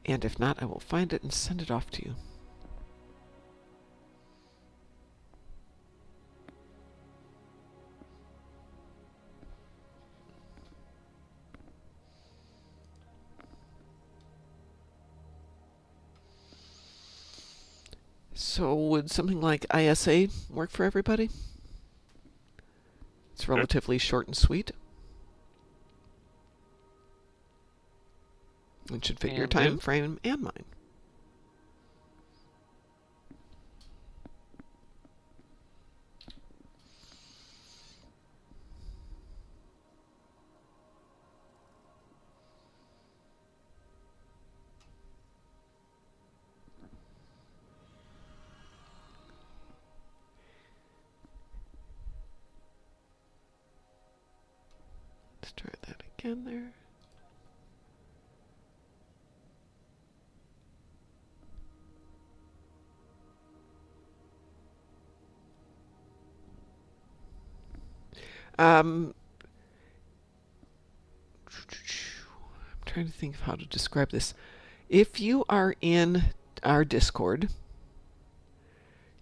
S1: And if not, I will find it and send it off to you. So would something like ISA work for everybody? It's relatively short and sweet. It should fit your time frame and mine. Let's try that again there. I'm trying to think of how to describe this. If you are in our Discord,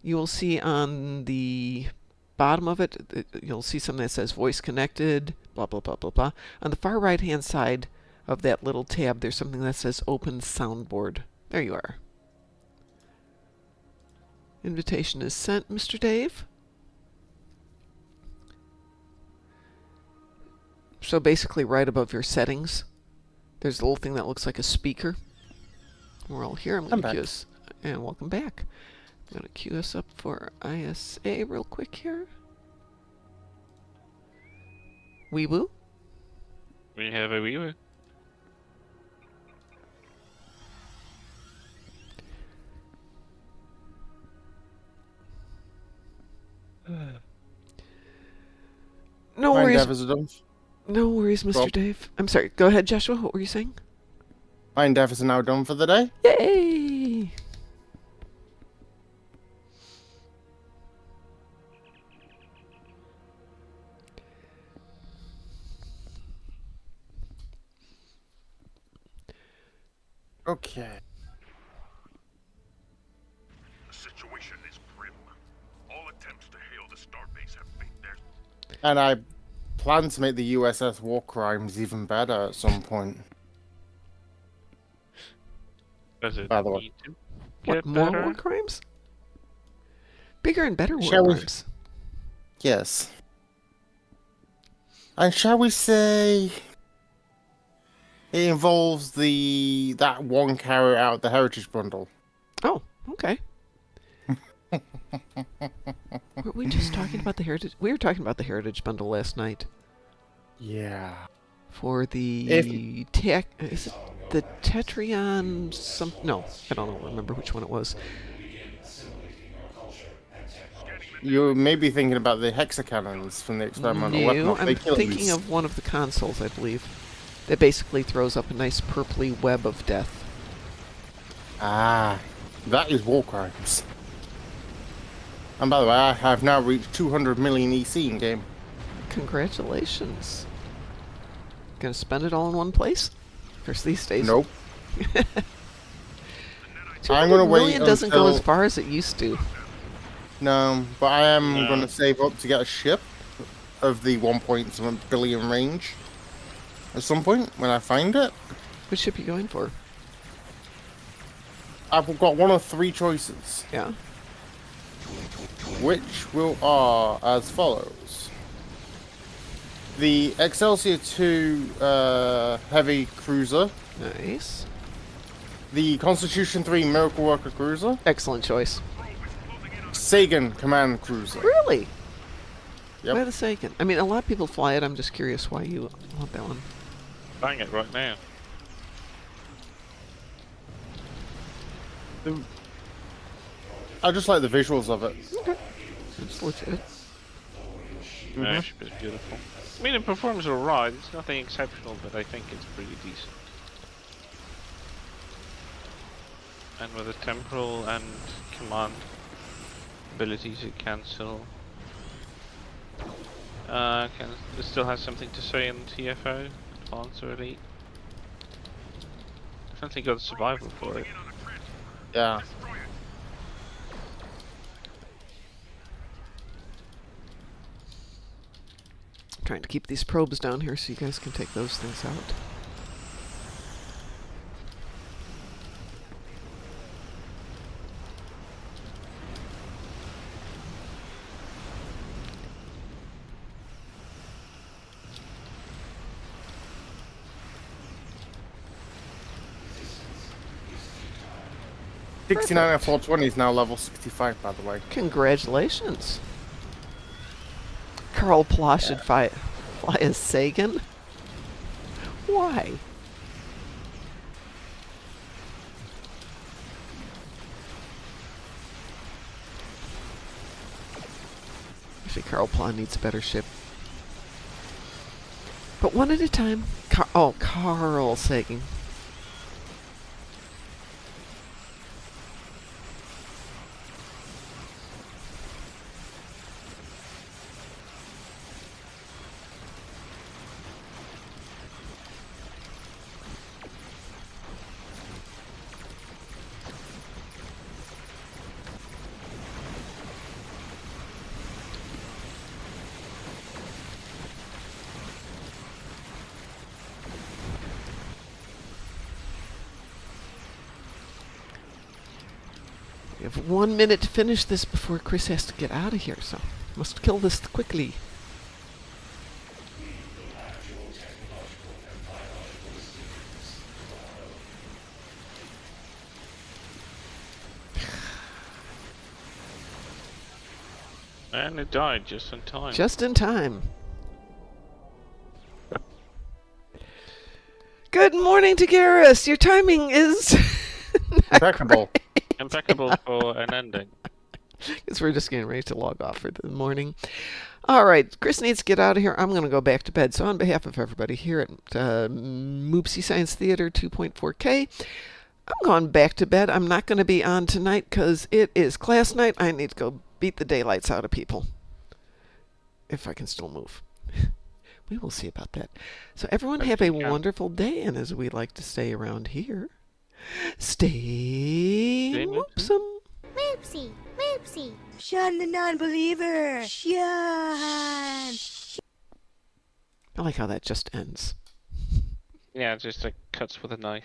S1: you will see on the bottom of it, you'll see something that says voice connected, blah, blah, blah, blah, blah. On the far right-hand side of that little tab, there's something that says open soundboard. There you are. Invitation is sent, Mr. Dave. So basically right above your settings, there's a little thing that looks like a speaker. We're all here. I'm going to cue us. And welcome back. I'm going to queue us up for ISA real quick here. Wee woo.
S2: We have a wee woo.
S1: No worries.
S5: Endeavors
S1: No worries, Mr.
S5: Rob.
S1: Dave. I'm sorry. Go ahead, Joshua. What were you saying?
S5: My endeavors are now done for the day.
S1: Yay!
S5: Okay.
S4: The situation is grim. All attempts to hail the starbase have failed.
S5: And I plan to make the USS War Crimes even better at some point.
S2: Does it
S5: By the way.
S2: need to
S1: What,
S2: get
S1: more
S2: better?
S1: war crimes? Bigger and better war
S5: Shall we-
S1: crimes.
S5: Yes. And shall we say it involves that one carrot out of the heritage bundle?
S1: Oh, okay. Were we just talking about the heritage? We were talking about the heritage bundle last night.
S5: Yeah.
S1: For
S5: If
S1: is it the Tetrion? No, I don't remember which one it was.
S5: you may be thinking about the hexacannons from the experimental weapon
S1: No,
S5: off,
S1: I'm
S5: they kill
S1: thinking
S5: these.
S1: of one of the consoles, I believe. That basically throws up a nice purpley web of death.
S5: Ah, that is war crimes. And by the way, I have now reached 200 million EC in game.
S1: Congratulations. Gonna spend it all in one place? Of course, these days.
S5: Nope.
S1: 200
S5: I'm gonna wait
S1: million doesn't go as
S5: until-
S1: far as it used to.
S5: No, but I am
S2: No.
S5: going to save up to get a ship of the 1.7 billion range at some point when I find it.
S1: Which ship are you going for?
S5: I've got one of three choices,
S1: Yeah.
S5: which are as follows: the Excelsior 2 heavy cruiser,
S1: Nice.
S5: the Constitution 3 Miracle Worker cruiser,
S1: Excellent choice.
S5: Sagan command cruiser.
S1: Really?
S5: Yep.
S1: Why the Sagan? I mean, a lot of people fly it. I'm just curious why you want that one.
S2: Bang it right now.
S5: I just like the visuals of it.
S1: Okay. It's legit.
S2: Yeah, ship is beautiful. I mean, it performs alright. It's nothing exceptional, but I think it's pretty decent. And with the temporal and command abilities, it can still it still has something to say in TFO, Advanced or Elite. Definitely got survival for it.
S5: Yeah.
S1: Trying to keep these probes down here so you guys can take those things out.
S5: '69 and 420 is now level 65, by the way.
S1: Congratulations. Carl Ploss should fly as Sagan? Why? Actually, Carl Ploss needs a better ship. But one at a time. Carl Sagan. We have 1 minute to finish this before Chris has to get out of here, so must kill this quickly.
S2: And it died just in time.
S1: Just in time. Good morning to Garrus. Your timing is
S5: Impeccable.
S2: Impeccable for an ending.
S1: because we're just getting ready to log off for the morning. All right, Chris needs to get out of here. I'm going to go back to bed. So on behalf of everybody here at Moopsy Science Theater 2.4K, I'm going back to bed. I'm not going to be on tonight because it is class night. I need to go beat the daylights out of people. If I can still move. We will see about that. So everyone
S2: Best
S1: have a
S2: you can.
S1: wonderful day, and as we like to say around here, stay
S2: Stay moopsy.
S1: moopsome.
S6: Moopsy, Moopsy.
S7: Shun the non-believer! Shun!
S1: I like how that just ends.
S2: Yeah, it just like cuts with a knife.